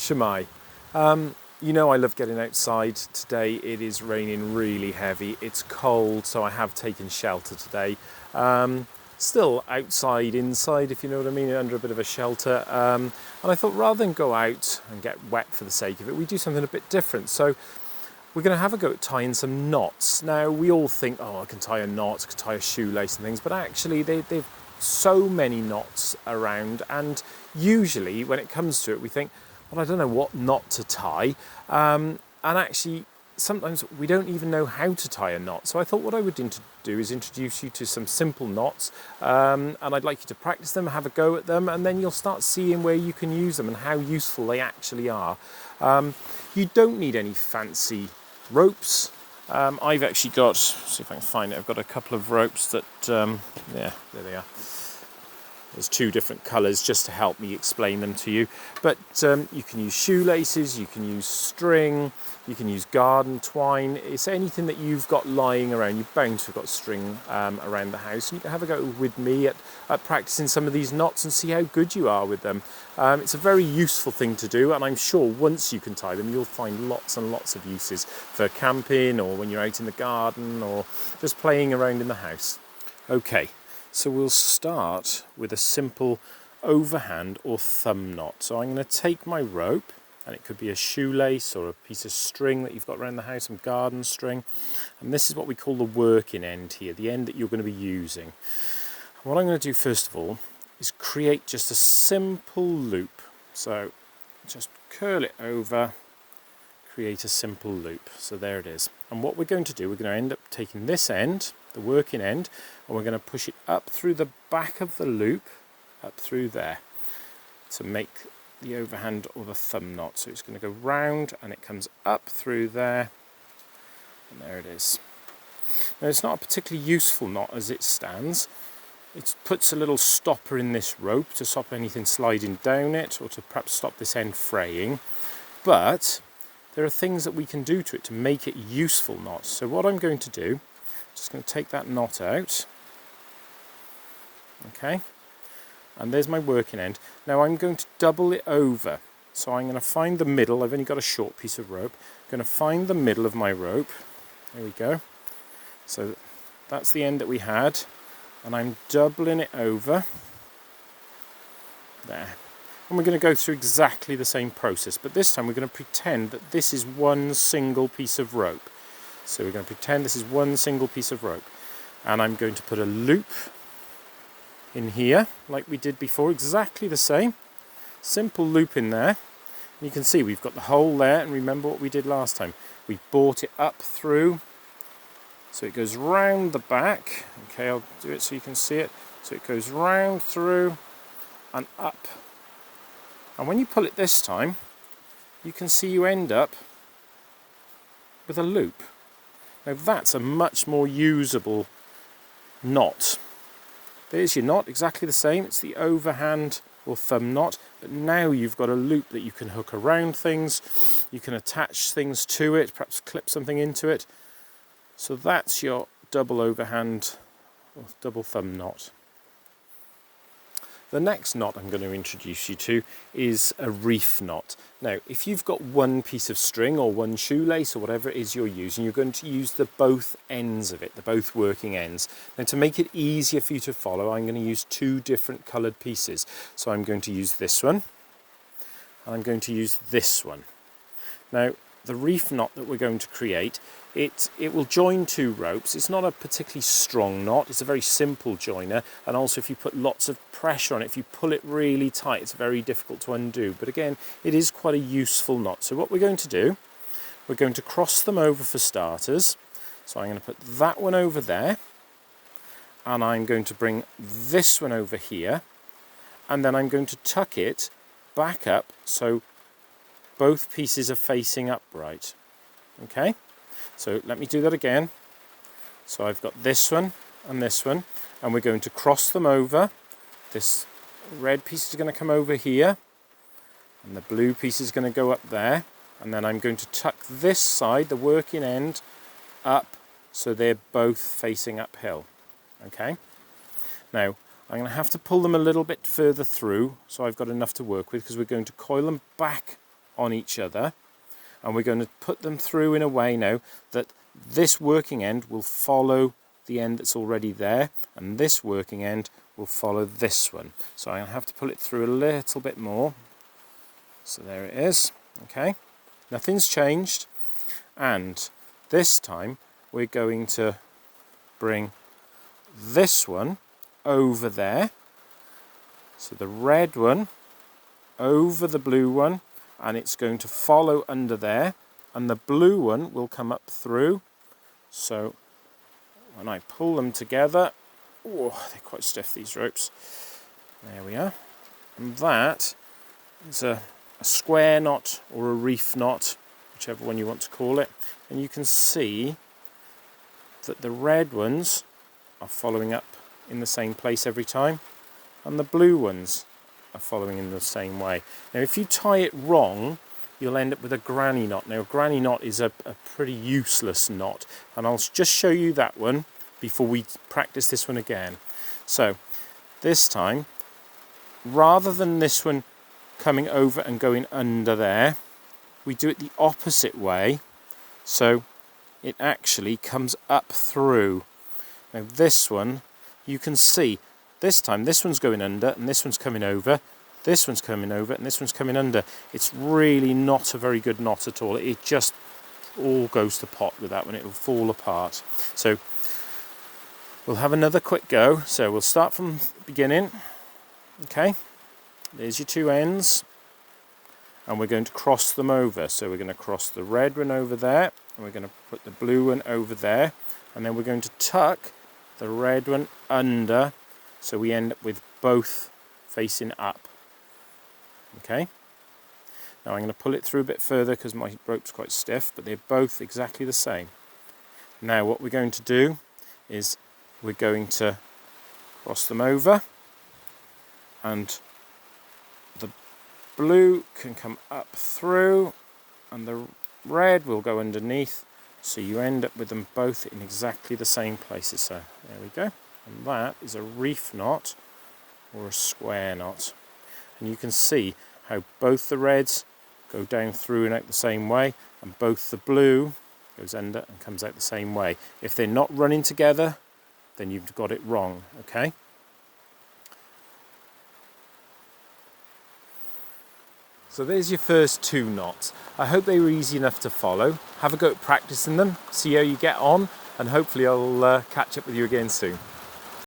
Shemai. You know I love getting outside. Today it is raining really heavy. It's cold, so I have taken shelter today. Still outside, inside, if you know what I mean, under a bit of a shelter. And I thought rather than go out and get wet for the sake of it, we do something a bit different. So we're going to have a go at tying some knots. Now, we all think, oh, I can tie a knot, I can tie a shoelace and things, but actually they've so many knots around, and usually when it comes to it, we think, well, I don't know what knot to tie, and actually sometimes we don't even know how to tie a knot. So I thought what I would do is introduce you to some simple knots, and I'd like you to practice them, have a go at them, and then you'll start seeing where you can use them and how useful they actually are. You don't need any fancy ropes. I've actually got, see if I can find it, I've got a couple of ropes that, yeah, there they are. There's two different colours just to help me explain them to you. But you can use shoelaces, you can use string, you can use garden twine. It's anything that you've got lying around. You're bound to have got string around the house. And you can have a go with me at practicing some of these knots and see how good you are with them. It's a very useful thing to do, and I'm sure once you can tie them, you'll find lots and lots of uses for camping or when you're out in the garden or just playing around in the house. Okay. So we'll start with a simple overhand or thumb knot. So I'm going to take my rope, and it could be a shoelace or a piece of string that you've got around the house, some garden string. And this is what we call the working end here, the end that you're going to be using. And what I'm going to do first of all is create just a simple loop. So just curl it over, create a simple loop. So there it is. And what we're going to do, we're going to end up taking this end, the working end, and we're going to push it up through the back of the loop, up through there, to make the overhand or the thumb knot. So it's going to go round and it comes up through there, and there it is. Now it's not a particularly useful knot as it stands. It puts a little stopper in this rope to stop anything sliding down it, or to perhaps stop this end fraying, but there are things that we can do to it to make it useful knots. So what I'm going to do, just going to take that knot out. Okay, and there's my working end. Now I'm going to double it over. So I'm going to find the middle. I've only got a short piece of rope. I'm going to find the middle of my rope. There we go. So that's the end that we had, and I'm doubling it over. There. And we're going to go through exactly the same process, but this time we're going to pretend that this is one single piece of rope. So we're going to pretend this is one single piece of rope, and I'm going to put a loop in here like we did before, exactly the same simple loop in there. You can see we've got the hole there, and remember what we did last time, we brought it up through, so it goes round the back. Okay, I'll do it so you can see it. So it goes round through and up, and when you pull it this time, you can see you end up with a loop. Now that's a much more usable knot. There's your knot, exactly the same. It's the overhand or thumb knot, but now you've got a loop that you can hook around things, you can attach things to it, perhaps clip something into it. So that's your double overhand or double thumb knot. The next knot I'm going to introduce you to is a reef knot. Now, if you've got one piece of string or one shoelace or whatever it is you're using, you're going to use the both ends of it, the both working ends. Now, to make it easier for you to follow, I'm going to use two different coloured pieces. So I'm going to use this one, and I'm going to use this one. Now, the reef knot that we're going to create, it will join two ropes. It's not a particularly strong knot. It's a very simple joiner, and also if you put lots of pressure on it, if you pull it really tight, it's very difficult to undo. But again, it is quite a useful knot. So what we're going to do, we're going to cross them over for starters. So I'm going to put that one over there, and I'm going to bring this one over here, and then I'm going to tuck it back up so both pieces are facing upright. Okay, so let me do that again. So I've got this one, and we're going to cross them over. This red piece is going to come over here, and the blue piece is going to go up there, and then I'm going to tuck this side, the working end, up so they're both facing uphill. Okay, now I'm going to have to pull them a little bit further through so I've got enough to work with, because we're going to coil them back on each other, and we're going to put them through in a way now that this working end will follow the end that's already there, and this working end will follow this one. So I have to pull it through a little bit more. So there it is. Okay, nothing's changed, and this time we're going to bring this one over there, so the red one over the blue one, and it's going to follow under there, and the blue one will come up through. So when I pull them together, oh, they're quite stiff, these ropes. There we are. And that is a square knot or a reef knot, whichever one you want to call it. And you can see that the red ones are following up in the same place every time, and the blue ones are following in the same way. Now if you tie it wrong, you'll end up with a granny knot. Now a granny knot is a pretty useless knot, and I'll just show you that one before we practice this one again. So this time, rather than this one coming over and going under there, we do it the opposite way, so it actually comes up through. Now this one, you can see, this time this one's going under and this one's coming over, this one's coming over and this one's coming under. It's really not a very good knot at all. It just all goes to pot with that one. It will fall apart. So we'll have another quick go. So we'll start from the beginning. Okay, there's your two ends, and we're going to cross them over. So we're going to cross the red one over there, and we're going to put the blue one over there, and then we're going to tuck the red one under, so we end up with both facing up. Okay, now I'm going to pull it through a bit further because my rope's quite stiff, but they're both exactly the same. Now what we're going to do is we're going to cross them over, and the blue can come up through and the red will go underneath, so you end up with them both in exactly the same places. So there we go, and that is a reef knot or a square knot. And you can see how both the reds go down through and out the same way, and both the blue goes under and comes out the same way. If they're not running together, then you've got it wrong. Okay, so there's your first two knots. I hope they were easy enough to follow. Have a go at practicing them, see how you get on, and hopefully I'll catch up with you again soon.